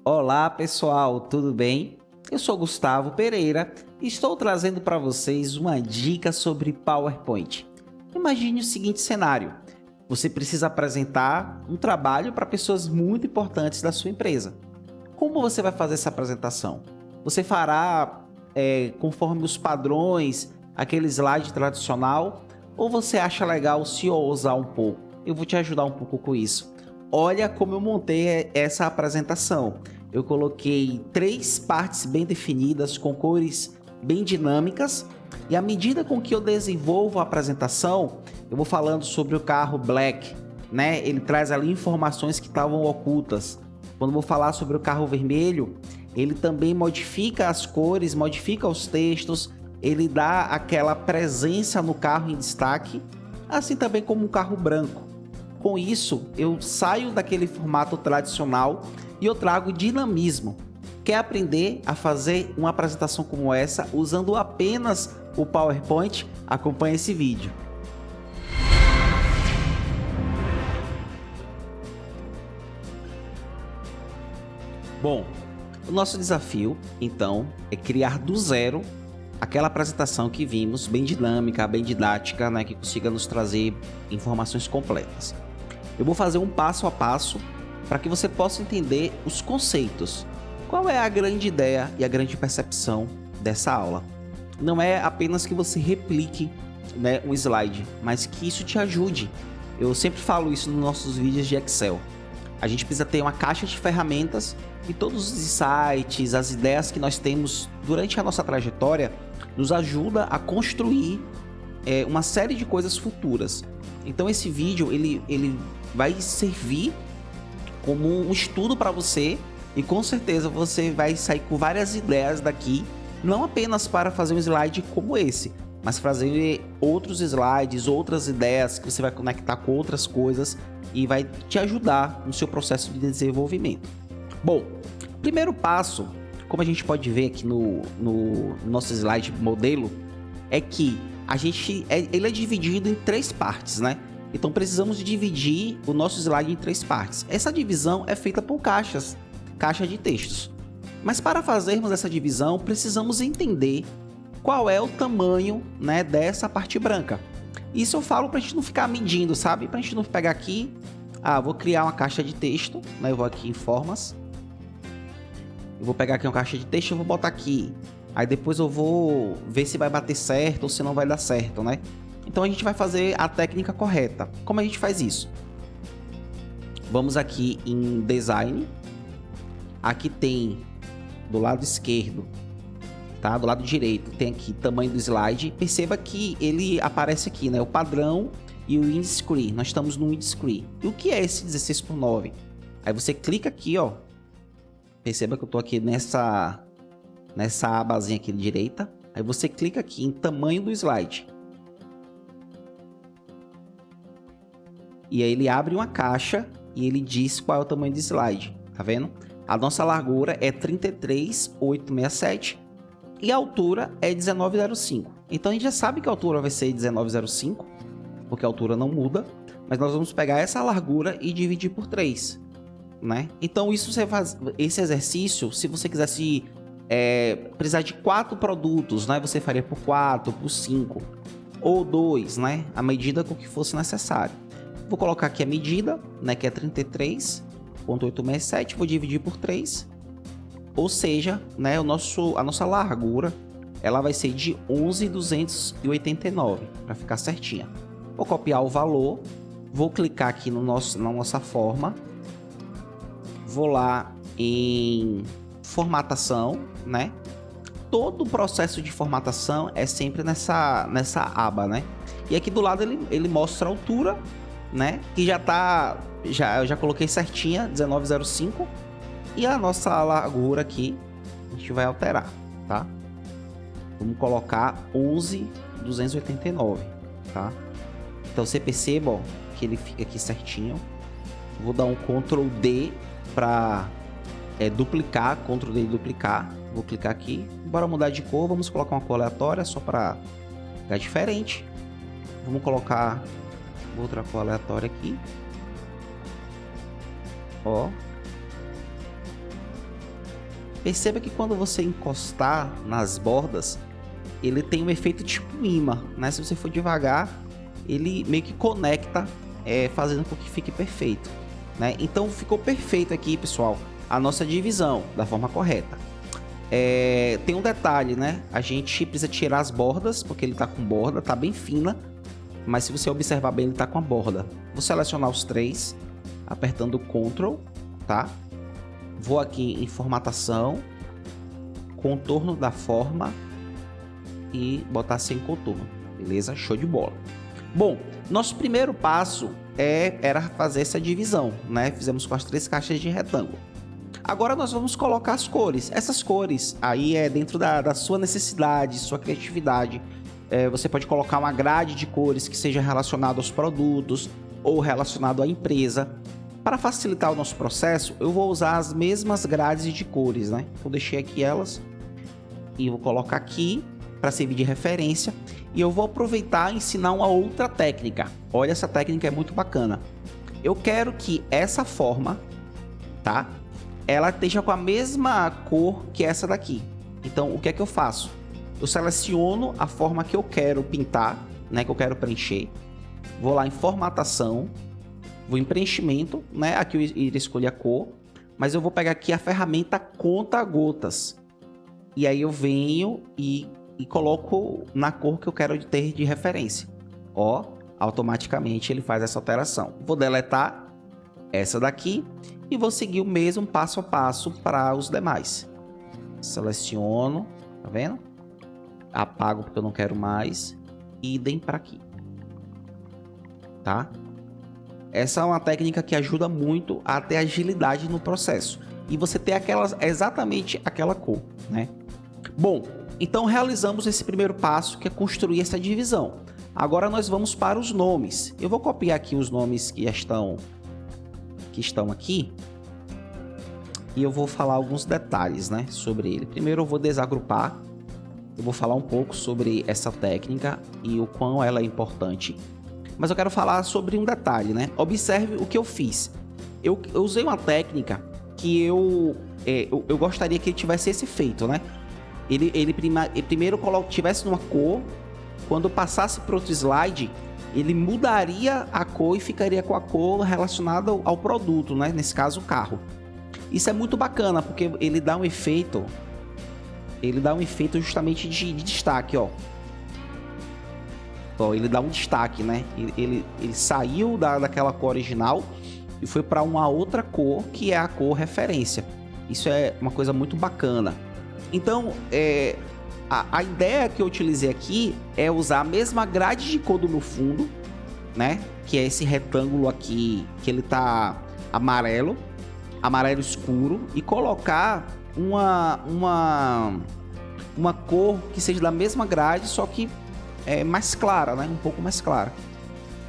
Olá pessoal, tudo bem? Eu sou Gustavo Pereira e estou trazendo para vocês uma dica sobre PowerPoint. Imagine o seguinte cenário: você precisa apresentar um trabalho para pessoas muito importantes da sua empresa. Como você vai fazer essa apresentação? Você fará conforme os padrões, aquele slide tradicional, ou você acha legal se ousar um pouco? Eu vou te ajudar um pouco com isso. Olha como eu montei essa apresentação. Eu coloquei 3 partes bem definidas, com cores bem dinâmicas, e à medida com que eu desenvolvo a apresentação, eu vou falando sobre o carro Black, né? Ele traz ali informações que estavam ocultas. Quando eu vou falar sobre o carro vermelho, ele também modifica as cores, modifica os textos, ele dá aquela presença no carro em destaque, assim também como o carro branco. Com isso, eu saio daquele formato tradicional e eu trago dinamismo. Quer aprender a fazer uma apresentação como essa usando apenas o PowerPoint? Acompanhe esse vídeo. Bom, o nosso desafio, então, é criar do zero aquela apresentação que vimos, bem dinâmica, bem didática, né, que consiga nos trazer informações completas. Eu vou fazer um passo a passo para que você possa entender os conceitos. Qual é a grande ideia e a grande percepção dessa aula? Não é apenas que você replique, né, um slide, mas que isso te ajude. Eu sempre falo isso nos nossos vídeos de Excel. A gente precisa ter uma caixa de ferramentas e todos os insights, as ideias que nós temos durante a nossa trajetória nos ajuda a construir uma série de coisas futuras. Então esse vídeo ele vai servir como um estudo para você e com certeza você vai sair com várias ideias daqui, não apenas para fazer um slide como esse, mas fazer outros slides, outras ideias que você vai conectar com outras coisas e vai te ajudar no seu processo de desenvolvimento. Bom, primeiro passo, como a gente pode ver aqui no nosso slide modelo, é que ele é dividido em 3 partes, né? Então precisamos dividir o nosso slide em 3 partes. Essa divisão é feita por caixa de textos. Mas para fazermos essa divisão, precisamos entender qual é o tamanho, né, dessa parte branca. Isso eu falo para a gente não ficar medindo, sabe? Para a gente não pegar aqui, vou criar uma caixa de texto, né? Eu vou aqui em formas. Eu vou pegar aqui uma caixa de texto e vou botar aqui. Aí depois eu vou ver se vai bater certo ou se não vai dar certo, né? Então a gente vai fazer a técnica correta. Como a gente faz isso? Vamos aqui em Design. Aqui tem do lado esquerdo, tá? Do lado direito tem aqui tamanho do slide. Perceba que ele aparece aqui, né? O padrão e o InScreen. Nós estamos no InScreen. E o que é esse 16:9? Aí você clica aqui, ó. Perceba que eu tô aqui nessa abazinha aqui de direita. Aí você clica aqui em tamanho do slide. E aí ele abre uma caixa e ele diz qual é o tamanho do slide. Tá vendo? A nossa largura é 33,867 e a altura é 19,05. Então a gente já sabe que a altura vai ser 19,05, porque a altura não muda. Mas nós vamos pegar essa largura e dividir por 3. Né? Então isso você faz, esse exercício, se você quisesse precisar de 4 produtos, né? Você faria por 4, por 5 ou 2, né? A medida com que fosse necessário. Vou colocar aqui a medida, né? Que é 33,867, vou dividir por 3, ou seja, né? A nossa largura ela vai ser de 11,289 para ficar certinha. Vou copiar o valor, vou clicar aqui na nossa forma. Vou lá em formatação, né? Todo o processo de formatação é sempre nessa aba, né? E aqui do lado ele mostra a altura, né? Que eu já coloquei certinha, 19,05. E a nossa largura aqui, a gente vai alterar, tá? Vamos colocar 11,289, tá? Então você perceba, ó, que ele fica aqui certinho. Vou dar um Ctrl D para duplicar, Ctrl D e duplicar. Vou clicar aqui, bora mudar de cor, vamos colocar uma cor aleatória só para ficar diferente. Vamos colocar outra cor aleatória aqui, ó. Perceba que quando você encostar nas bordas, ele tem um efeito tipo imã, né? Se você for devagar, ele meio que conecta, fazendo com que fique perfeito, né? Então ficou perfeito aqui, pessoal, a nossa divisão da forma correta. Tem um detalhe, né? A gente precisa tirar as bordas, porque ele tá com borda, tá bem fina, mas se você observar bem, ele tá com a borda. Vou selecionar os três, apertando Ctrl, tá? Vou aqui em formatação, contorno da forma e botar sem contorno, beleza? Show de bola. Bom, nosso primeiro passo era fazer essa divisão, né? Fizemos com as 3 caixas de retângulo. Agora nós vamos colocar as cores. Essas cores aí é dentro da sua necessidade, sua criatividade. Você pode colocar uma grade de cores que seja relacionada aos produtos ou relacionado à empresa. Para facilitar o nosso processo, eu vou usar as mesmas grades de cores, né? Eu deixei aqui elas e vou colocar aqui para servir de referência. E eu vou aproveitar e ensinar uma outra técnica. Olha, essa técnica é muito bacana. Eu quero que essa forma, tá? Ela esteja com a mesma cor que essa daqui. Então, o que é que eu faço? Eu seleciono a forma que eu quero pintar, né? Que eu quero preencher. Vou lá em formatação. Vou em preenchimento, né? Aqui eu iria escolher a cor, mas eu vou pegar aqui a ferramenta conta-gotas. E aí eu venho e coloco na cor que eu quero ter de referência. Ó, automaticamente ele faz essa alteração. Vou deletar essa daqui e vou seguir o mesmo passo a passo para os demais. Seleciono, tá vendo? Apago porque eu não quero mais. Idem para aqui. Tá? Essa é uma técnica que ajuda muito a ter agilidade no processo. E você ter exatamente aquela cor, né? Bom, então realizamos esse primeiro passo, que é construir essa divisão. Agora nós vamos para os nomes. Eu vou copiar aqui os nomes que estão aqui. E eu vou falar alguns detalhes, né, sobre ele. Primeiro eu vou desagrupar. Eu vou falar um pouco sobre essa técnica e o quão ela é importante. Mas eu quero falar sobre um detalhe, né? Observe o que eu fiz. Eu usei uma técnica que eu gostaria que ele tivesse esse efeito, né? Ele primeiro tivesse numa cor, quando passasse para outro slide, ele mudaria a cor e ficaria com a cor relacionada ao produto, né? Nesse caso, o carro. Isso é muito bacana, porque ele dá um efeito justamente de destaque, ó. Ele dá um destaque, né? Ele saiu daquela cor original e foi para uma outra cor, que é a cor referência. Isso é uma coisa muito bacana. Então, a ideia que eu utilizei aqui é usar a mesma grade de cor do meu fundo, né? Que é esse retângulo aqui, que ele tá amarelo escuro, e colocar uma cor que seja da mesma grade, só que mais clara, né? Um pouco mais clara.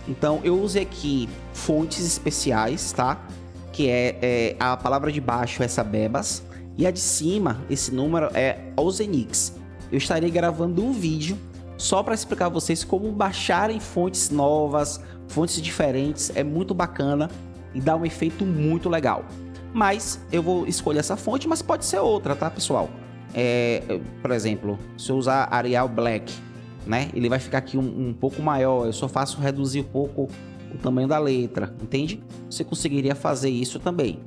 Então eu usei aqui fontes especiais, tá? Que a palavra de baixo é Sabebas e a de cima, esse número é Ozenix. Eu estarei gravando um vídeo só para explicar a vocês como baixarem fontes novas, fontes diferentes. É muito bacana e dá um efeito muito legal. Mas eu vou escolher essa fonte, mas pode ser outra, tá, pessoal? Por exemplo, se eu usar Arial Black, né? Ele vai ficar aqui um pouco maior. Eu só faço reduzir um pouco o tamanho da letra, entende? Você conseguiria fazer isso também,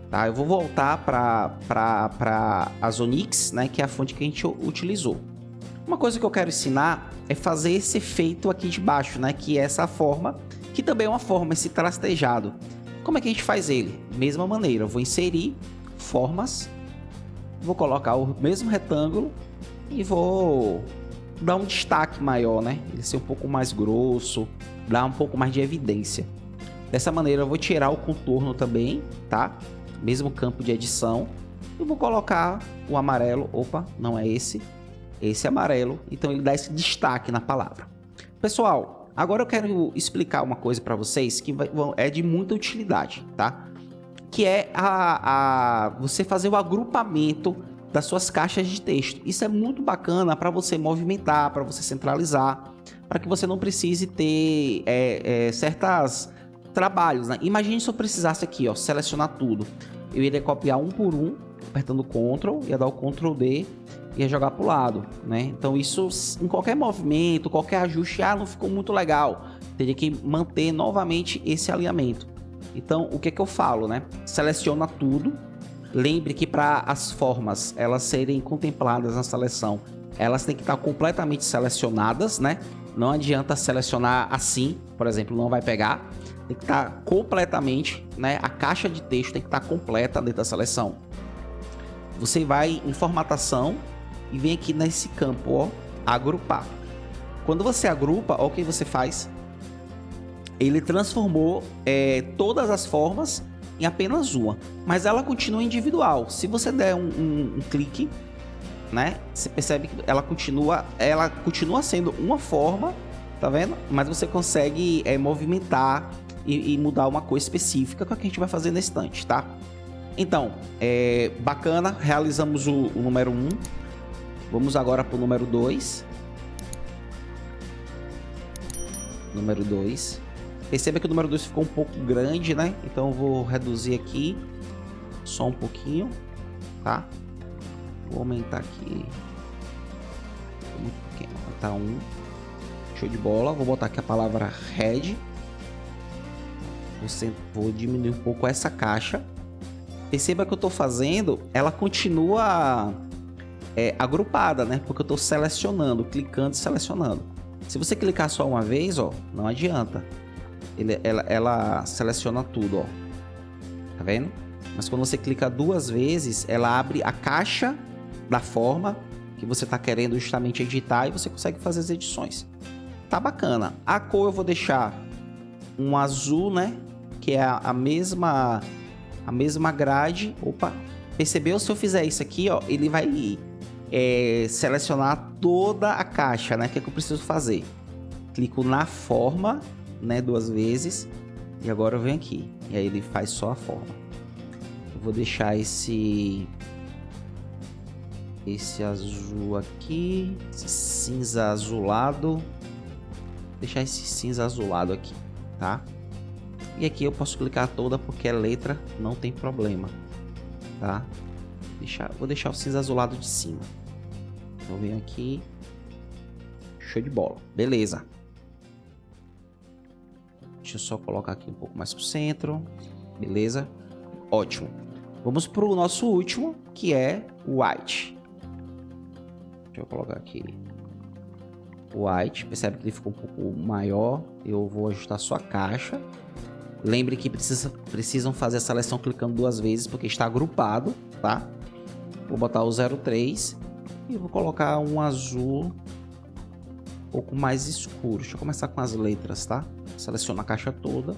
tá? Eu vou voltar para a Zonix, né? Que é a fonte que a gente utilizou. Uma coisa que eu quero ensinar é fazer esse efeito aqui de baixo, né? Que é essa forma, que também é uma forma, esse trastejado. Como é que a gente faz ele? Mesma maneira, eu vou inserir formas, vou colocar o mesmo retângulo e vou dar um destaque maior, né? Ele ser um pouco mais grosso, dar um pouco mais de evidência. Dessa maneira eu vou tirar o contorno também, tá? Mesmo campo de edição. E vou colocar o amarelo. Opa, não é esse. Esse amarelo. Então ele dá esse destaque na palavra. Pessoal, agora eu quero explicar uma coisa para vocês que é de muita utilidade, tá? Que é você fazer o agrupamento das suas caixas de texto. Isso é muito bacana para você movimentar, para você centralizar, para que você não precise ter certos trabalhos, né? Imagine se eu precisasse aqui, ó, selecionar tudo. Eu iria copiar um por um, apertando Ctrl, ia dar o Ctrl D e ia jogar pro lado, né? Então isso, em qualquer movimento, qualquer ajuste, não ficou muito legal. Teria que manter novamente esse alinhamento. Então, o que que eu falo, né? Seleciona tudo. Lembre que para as formas elas serem contempladas na seleção, elas têm que estar completamente selecionadas, né? Não adianta selecionar assim, por exemplo, não vai pegar. Tem que estar completamente, né? A caixa de texto tem que estar completa dentro da seleção. Você vai em formatação e vem aqui nesse campo, ó, agrupar. Quando você agrupa, ó, o que você faz? Ele transformou todas as formas em apenas uma, mas ela continua individual. Se você der um clique, né, você percebe que ela continua sendo uma forma, tá vendo? Mas você consegue movimentar e mudar uma coisa específica que a gente vai fazer nesse instante, tá? Então, bacana, realizamos o número 1. Vamos agora para o número 2. Número 2. Perceba que o número 2 ficou um pouco grande, né? Então eu vou reduzir aqui só um pouquinho, tá? Vou aumentar aqui. Muito pequeno. Tá 1. Show de bola. Vou botar aqui a palavra head. Vou diminuir um pouco essa caixa. Perceba que eu estou fazendo, ela continua agrupada, né? Porque eu estou selecionando, clicando e selecionando. Se você clicar só uma vez, ó, não adianta. Ela seleciona tudo, ó. Tá vendo? Mas quando você clica 2 vezes, ela abre a caixa da forma que você está querendo justamente editar e você consegue fazer as edições. Tá bacana. A cor eu vou deixar um azul, né? Que é a mesma grade. Opa, percebeu? Se eu fizer isso aqui, ó, ele vai selecionar toda a caixa, né? O que é que eu preciso fazer? Clico na forma, né? 2 vezes. E agora eu venho aqui. E aí ele faz só a forma. Eu vou deixar esse azul aqui. Esse cinza azulado. Vou deixar esse cinza azulado aqui, tá? E aqui eu posso clicar toda porque é letra, não tem problema, tá? Vou deixar o cinza azulado de cima. Vou vir aqui. Show de bola. Beleza. Deixa eu só colocar aqui um pouco mais pro centro. Beleza. Ótimo. Vamos pro nosso último, que é o white. Deixa eu colocar aqui o white. Percebe que ele ficou um pouco maior. Eu vou ajustar só a caixa. Lembre que precisam fazer a seleção clicando 2 vezes, porque está agrupado, tá? Vou botar o 03 e vou colocar um azul um pouco mais escuro. Deixa eu começar com as letras, tá? Seleciono a caixa toda.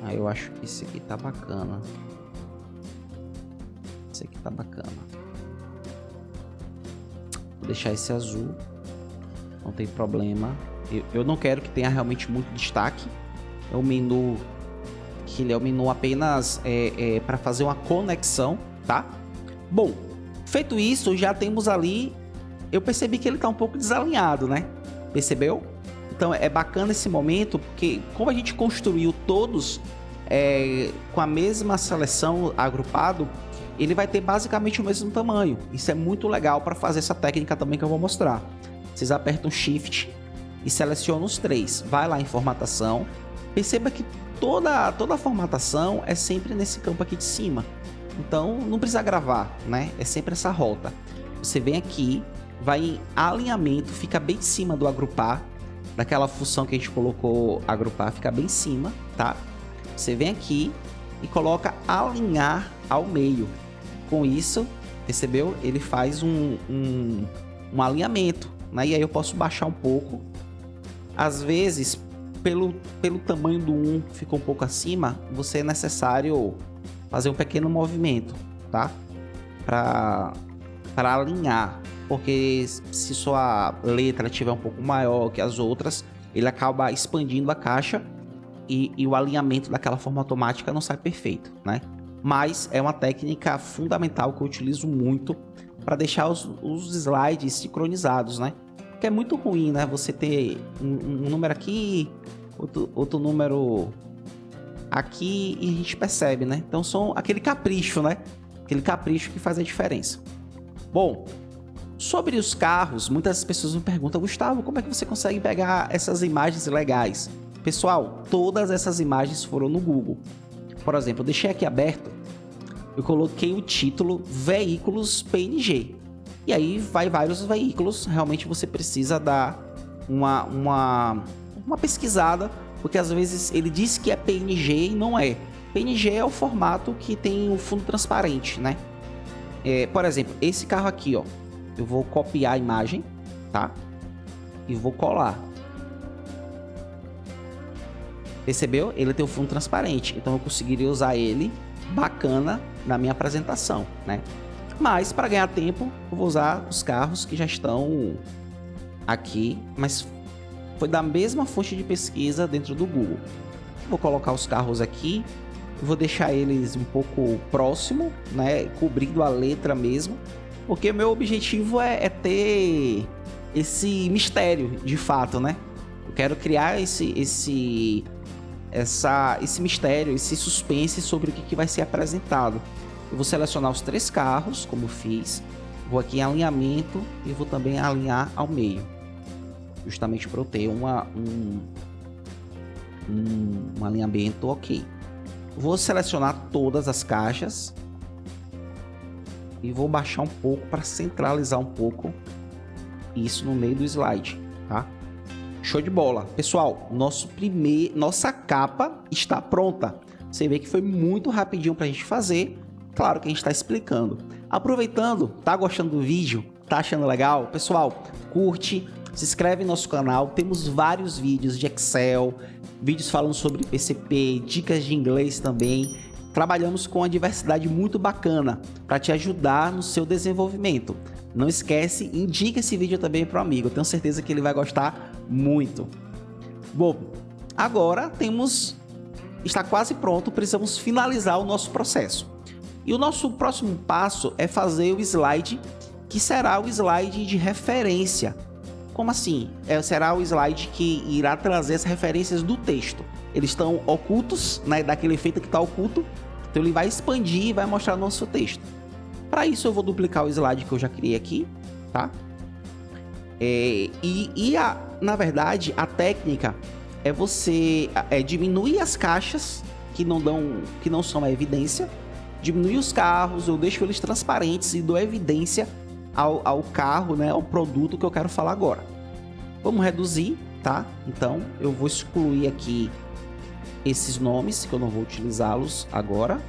Aí eu acho que esse aqui tá bacana. Esse aqui tá bacana. Vou deixar esse azul. Não tem problema. Eu não quero que tenha realmente muito destaque. É um menu que ele é um menu apenas para fazer uma conexão, tá? Bom, feito isso, já temos ali. Eu percebi que ele tá um pouco desalinhado, né? Percebeu? Então é bacana esse momento, porque como a gente construiu todos com a mesma seleção agrupado, ele vai ter basicamente o mesmo tamanho. Isso é muito legal para fazer essa técnica também que eu vou mostrar. Vocês apertam Shift e selecionam os 3. Vai lá em formatação. Perceba que toda a formatação é sempre nesse campo aqui de cima. Então não precisa gravar, né? É sempre essa rota. Você vem aqui, vai em alinhamento, fica bem em cima do agrupar. Daquela função que a gente colocou agrupar, fica bem em cima, tá? Você vem aqui e coloca alinhar ao meio. Com isso, percebeu? Ele faz um alinhamento, né? E aí eu posso baixar um pouco. Às vezes, pelo tamanho do 1 ficou um pouco acima, você é necessário fazer um pequeno movimento, tá? Para alinhar. Porque se sua letra estiver um pouco maior que as outras, ele acaba expandindo a caixa e o alinhamento daquela forma automática não sai perfeito, né? Mas é uma técnica fundamental que eu utilizo muito para deixar os slides sincronizados, né? Porque é muito ruim, né? Você ter um número aqui, outro número aqui e a gente percebe, né? Então são aquele capricho, né? Aquele capricho que faz a diferença. Bom, sobre os carros, muitas pessoas me perguntam: Gustavo, como é que você consegue pegar essas imagens legais? Pessoal, todas essas imagens foram no Google. Por exemplo, eu deixei aqui aberto, eu coloquei o título Veículos PNG. E aí vai vários veículos, realmente você precisa dar uma pesquisada, porque às vezes ele diz que é PNG e não é. PNG é o formato que tem o fundo transparente, né? Por exemplo, esse carro aqui, ó, eu vou copiar a imagem, tá? E vou colar. Percebeu? Ele tem o fundo transparente, então eu conseguiria usar ele bacana na minha apresentação, né? Mas para ganhar tempo, eu vou usar os carros que já estão aqui, mas foi da mesma fonte de pesquisa dentro do Google. Vou colocar os carros aqui, vou deixar eles um pouco próximo, né, cobrindo a letra mesmo, porque meu objetivo é ter esse mistério de fato, né? Eu quero criar esse mistério, esse suspense sobre o que vai ser apresentado. Eu vou selecionar os 3 carros, como eu fiz. Vou aqui em alinhamento e vou também alinhar ao meio. Justamente para eu ter um alinhamento ok. Vou selecionar todas as caixas. E vou baixar um pouco para centralizar um pouco isso no meio do slide, tá? Show de bola. Pessoal, nossa capa está pronta. Você vê que foi muito rapidinho para a gente fazer. Claro que a gente está explicando. Aproveitando, tá gostando do vídeo? Tá achando legal? Pessoal, curte, se inscreve no nosso canal. Temos vários vídeos de Excel, vídeos falando sobre PCP, dicas de inglês também. Trabalhamos com uma diversidade muito bacana para te ajudar no seu desenvolvimento. Não esquece, indica esse vídeo também para o amigo. Eu tenho certeza que ele vai gostar muito. Bom, agora está quase pronto, precisamos finalizar o nosso processo. E o nosso próximo passo é fazer o slide, que será o slide de referência. Como assim? Será o slide que irá trazer as referências do texto. Eles estão ocultos, né? Daquele efeito que está oculto. Então ele vai expandir e vai mostrar o nosso texto. Para isso eu vou duplicar o slide que eu já criei aqui, tá? Na verdade, a técnica é você diminuir as caixas que não são a evidência. Diminuir os carros, eu deixo eles transparentes e dou evidência ao carro, né, ao produto que eu quero falar agora. Vamos reduzir, tá? Então, eu vou excluir aqui esses nomes, que eu não vou utilizá-los agora.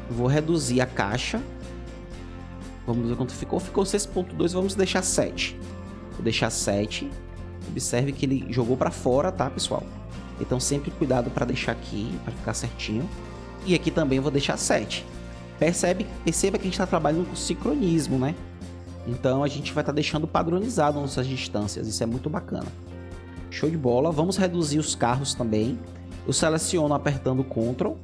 Vou reduzir a caixa. Vamos ver quanto ficou. Ficou 6.2, vamos deixar 7. Vou deixar 7. Observe que ele jogou para fora, tá, pessoal? Então, sempre cuidado para deixar aqui, para ficar certinho. E aqui também eu vou deixar 7. Perceba que a gente está trabalhando com sincronismo, né? Então a gente vai estar deixando padronizado nossas distâncias. Isso é muito bacana. Show de bola. Vamos reduzir os carros também. Eu seleciono apertando Ctrl.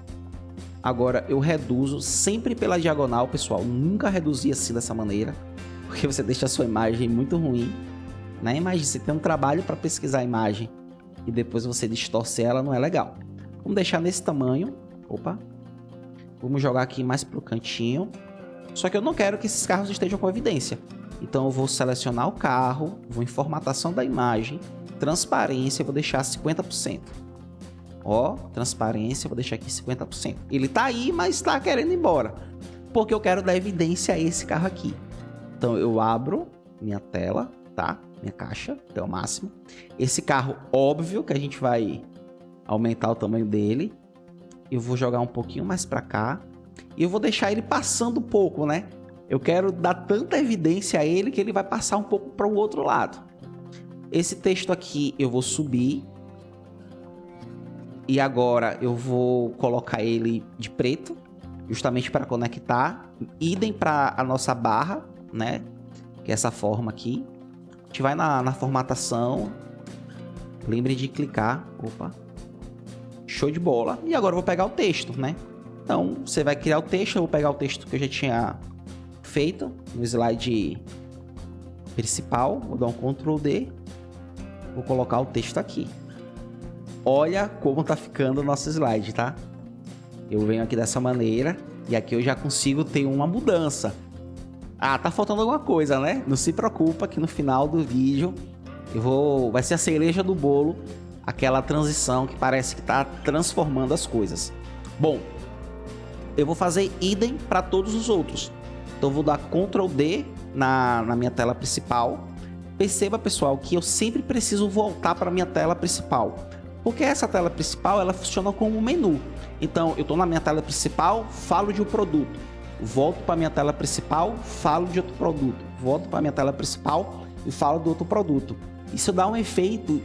Agora eu reduzo sempre pela diagonal, pessoal. Nunca reduzi assim dessa maneira, porque você deixa a sua imagem muito ruim. Né? Imagina, você tem um trabalho para pesquisar a imagem e depois você distorce ela, não é legal. Vamos deixar nesse tamanho. Opa, vamos jogar aqui mais pro cantinho. Só que eu não quero que esses carros estejam com evidência. Então eu vou selecionar o carro, vou em formatação da imagem, transparência, eu vou deixar 50%. Ó, transparência, eu vou deixar aqui 50%. Ele tá aí, mas tá querendo ir embora, porque eu quero dar evidência a esse carro aqui. Então eu abro minha tela, tá? Minha caixa até o máximo. Esse carro, óbvio que a gente vai aumentar o tamanho dele. Eu vou jogar um pouquinho mais para cá e eu vou deixar ele passando um pouco, né? Eu quero dar tanta evidência a ele que ele vai passar um pouco para o outro lado. Esse texto aqui eu vou subir e agora eu vou colocar ele de preto, justamente para conectar. Idem para a nossa barra, né? Que é essa forma aqui. A gente vai na formatação. Lembre de clicar. Opa. Show de bola. E agora eu vou pegar o texto, né? Então, você vai criar o texto. Eu vou pegar o texto que eu já tinha feito no slide principal. Vou dar um Ctrl D. Vou colocar o texto aqui. olha como tá ficando o nosso slide, tá? Eu venho aqui dessa maneira e aqui eu já consigo ter uma mudança. Ah, tá faltando alguma coisa, né? Não se preocupa que no final do vídeo vai ser a cereja do bolo, aquela transição que parece que tá transformando as coisas. Bom, eu vou fazer idem para todos os outros. Então eu vou dar Ctrl D na minha tela principal. Perceba, pessoal, que eu sempre preciso voltar para minha tela principal, porque essa tela principal ela funciona como um menu. Então eu estou na minha tela principal, falo de um produto, volto para minha tela principal, falo de outro produto, volto para minha tela principal e falo do outro produto. Isso dá um efeito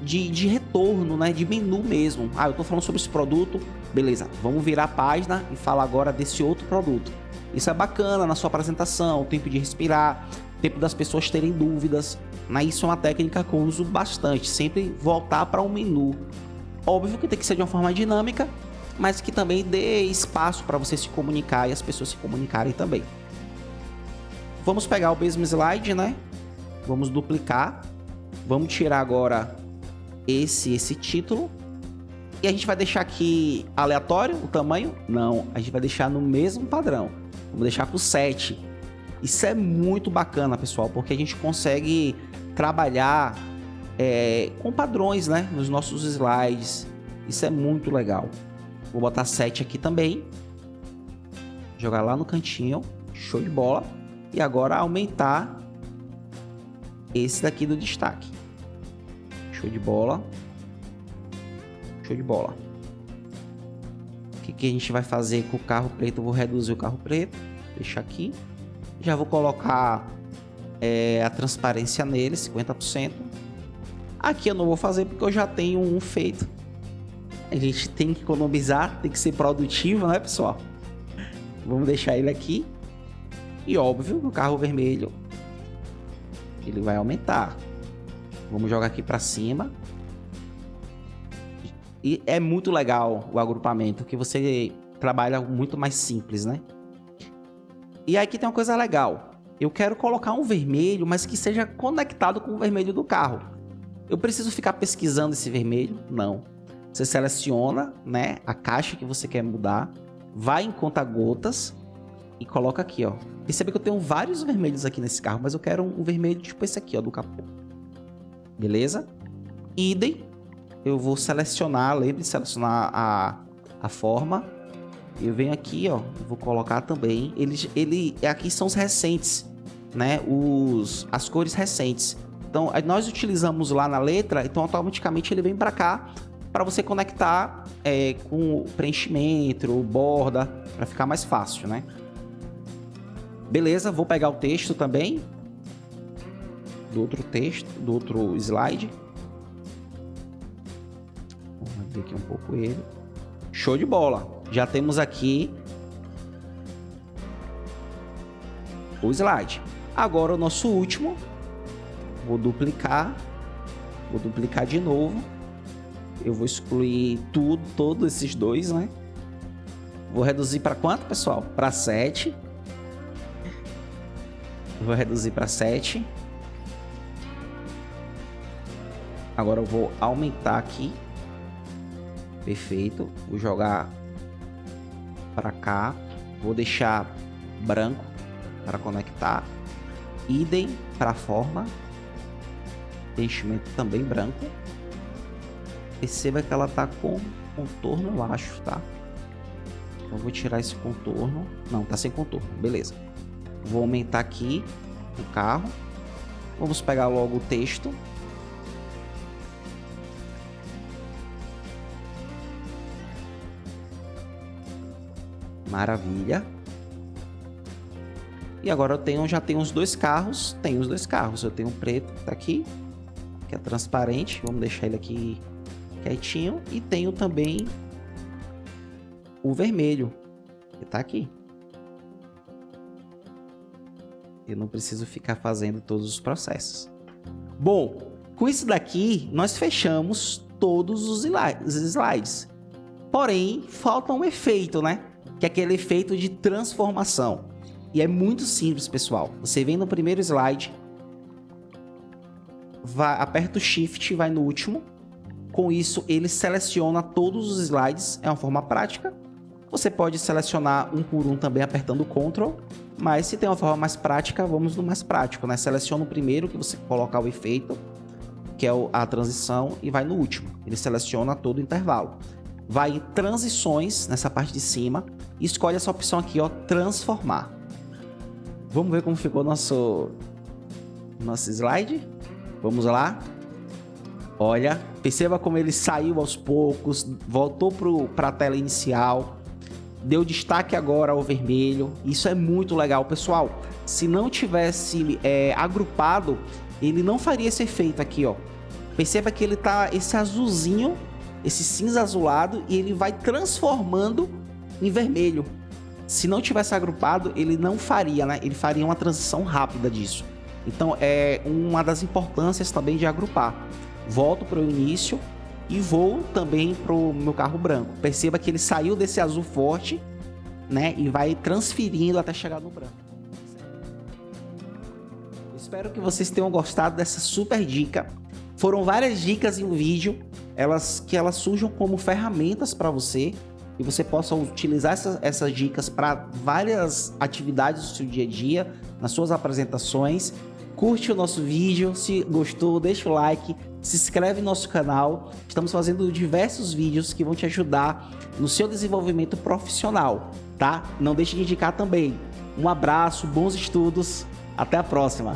de retorno, né? De menu mesmo. Ah, eu estou falando sobre esse produto, beleza, vamos virar a página e falar agora desse outro produto. Isso é bacana na sua apresentação, o tempo de respirar, o tempo das pessoas terem dúvidas, né? Isso é uma técnica que eu uso bastante, sempre voltar para um menu. Óbvio que tem que ser de uma forma dinâmica, mas que também dê espaço para você se comunicar e as pessoas se comunicarem também. Vamos pegar o mesmo slide, né? Vamos duplicar. Vamos tirar agora esse título. E a gente vai deixar aqui aleatório o tamanho? Não, a gente vai deixar no mesmo padrão. Vamos deixar com 7. Isso é muito bacana, pessoal, porque a gente consegue trabalhar com padrões, né, nos nossos slides. Isso é muito legal. Vou botar 7 aqui também. Jogar lá no cantinho. Show de bola. E agora aumentar esse daqui do destaque. Show de bola. Show de bola. O que a gente vai fazer com o carro preto? Eu vou reduzir o carro preto. Deixar aqui. Já vou colocar a transparência nele, 50%. Aqui eu não vou fazer porque eu já tenho um feito. A gente tem que economizar, tem que ser produtivo, né, pessoal? Vamos deixar ele aqui. E óbvio, no carro vermelho, ele vai aumentar. Vamos jogar aqui para cima. E é muito legal o agrupamento, que você trabalha muito mais simples, né? E aqui tem uma coisa legal. Eu quero colocar um vermelho, mas que seja conectado com o vermelho do carro. Eu preciso ficar pesquisando esse vermelho? Não. Você seleciona, né, a caixa que você quer mudar, vai em conta-gotas e coloca aqui, ó. Percebe que eu tenho vários vermelhos aqui nesse carro, mas eu quero um vermelho tipo esse aqui, ó, do capô. Beleza? Idem. Eu vou selecionar, lembre de selecionar a forma. Eu venho aqui, ó, vou colocar também. Aqui são os recentes, né? As cores recentes. Então, nós utilizamos lá na letra, então automaticamente ele vem para cá para você conectar com o preenchimento, borda, para ficar mais fácil, né? Beleza, vou pegar o texto também do outro texto, do outro slide. Vamos abrir aqui um pouco ele. Show de bola. Já temos aqui o slide. Agora o nosso último. Vou duplicar de novo. Eu vou excluir todos esses dois, né? Vou reduzir para quanto, pessoal? Para 7. Vou reduzir para 7. Agora eu vou aumentar aqui. Perfeito. Vou jogar para cá. Vou deixar branco para conectar. Idem para a forma. Preenchimento também branco. Perceba que ela tá com contorno, eu acho, tá? Então vou tirar esse contorno. Não, tá sem contorno, beleza. Vou aumentar aqui o carro. Vamos pegar logo o texto. Maravilha. E agora já tenho os dois carros. Tenho os dois carros. Eu tenho o preto que tá aqui, que é transparente. Vamos deixar ele aqui quietinho. E tenho também o vermelho, que tá aqui. Eu não preciso ficar fazendo todos os processos. Bom, com isso daqui, nós fechamos todos os slides. Porém, falta um efeito, né? Que é aquele efeito de transformação. E é muito simples, pessoal. Você vem no primeiro slide, aperta o Shift, vai no último. Com isso, ele seleciona todos os slides, é uma forma prática. Você pode selecionar um por um também apertando Ctrl, mas se tem uma forma mais prática, vamos no mais prático, né? Seleciona o primeiro que você colocar o efeito, que é a transição, e vai no último. Ele seleciona todo o intervalo. Vai em transições, nessa parte de cima, e escolhe essa opção aqui, ó, transformar. Vamos ver como ficou nosso slide? Vamos lá? Olha, perceba como ele saiu aos poucos, voltou para a tela inicial, deu destaque agora ao vermelho. Isso é muito legal, pessoal. Se não tivesse agrupado, ele não faria esse efeito aqui, ó. Perceba que ele tá esse azulzinho, esse cinza azulado, e ele vai transformando em vermelho. Se não tivesse agrupado, ele não faria, né? Ele faria uma transição rápida disso. Então é uma das importâncias também de agrupar. Volto para o início e vou também para o meu carro branco. Perceba que ele saiu desse azul forte, né? E vai transferindo até chegar no branco. Espero que vocês tenham gostado dessa super dica. Foram várias dicas em um vídeo, que elas surjam como ferramentas para você e você possa utilizar essas dicas para várias atividades do seu dia a dia, nas suas apresentações. Curte o nosso vídeo, se gostou, deixa o like, se inscreve no nosso canal. Estamos fazendo diversos vídeos que vão te ajudar no seu desenvolvimento profissional, tá? Não deixe de indicar também. Um abraço, bons estudos, até a próxima!